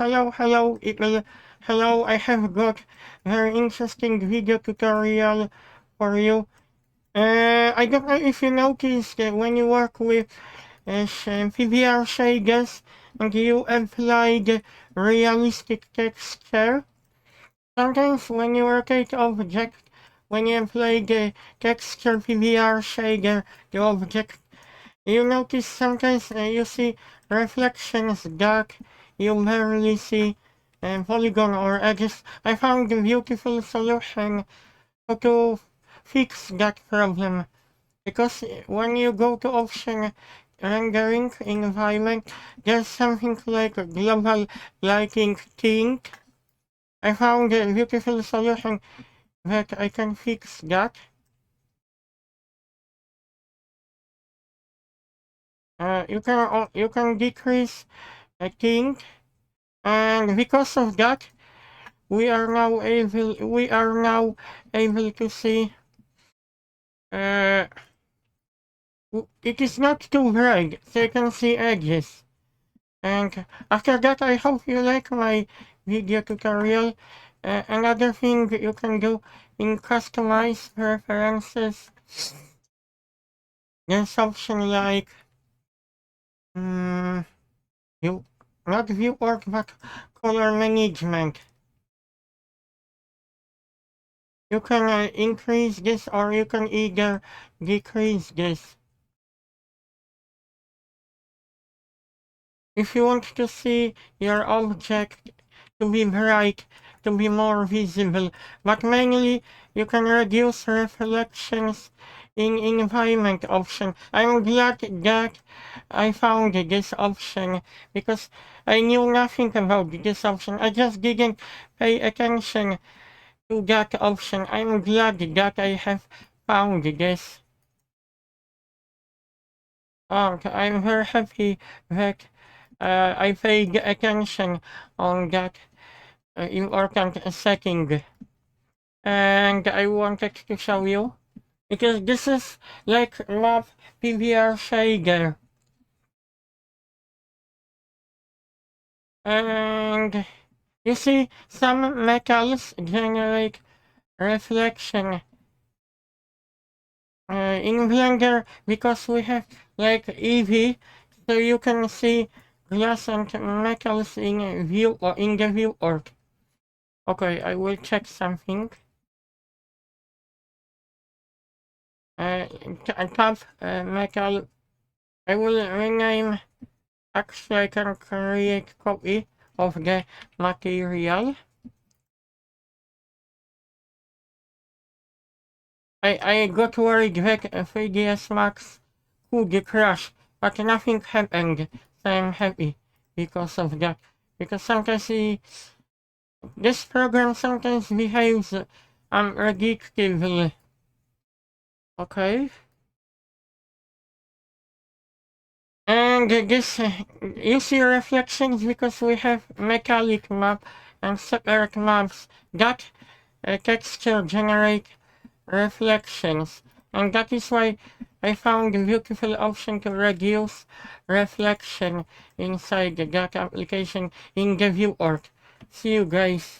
Hello, I have got very interesting video tutorial for you. I don't know if you noticed that when you work with PBR shaders and you apply the realistic texture, sometimes when you rotate object, when you apply the texture PBR shader, the object, you notice sometimes you see reflections dark, you barely see polygon or edges. I found a beautiful solution to fix that problem. Because when you go to option rendering environment, there's something like a global lighting thing. I found a beautiful solution that I can fix that. You can decrease a thing, and because of that, we are now able to see. It is not too bright, so you can see edges. And after that, I hope you like my video tutorial. Another thing you can do in customize preferences, there's option like you not viewport but color management. You can increase this or you can either decrease this. If you want to see your object to be bright, to be more visible, but mainly you can reduce reflections in environment option. I'm glad that I found this option because I knew nothing about this option. I just didn't pay attention to that option. I'm glad that I have found this. I'm very happy that I paid attention on that important setting, and I wanted to show you because this is like map PBR shader, and you see some metals generate reflection in Blender because we have like EV, so you can see glass and metals in view or in the viewport. Okay, I will check something. Top metal. I will rename. Actually, I can create copy of the material. I got worried that 3ds Max could crash, but nothing happened, so I'm happy because of that. Because sometimes this program sometimes behaves unpredictably. Okay. And this, you see reflections because we have metallic map and separate maps that texture generate reflections. And that is why I found a beautiful option to reduce reflection inside that application in the viewport. See you guys.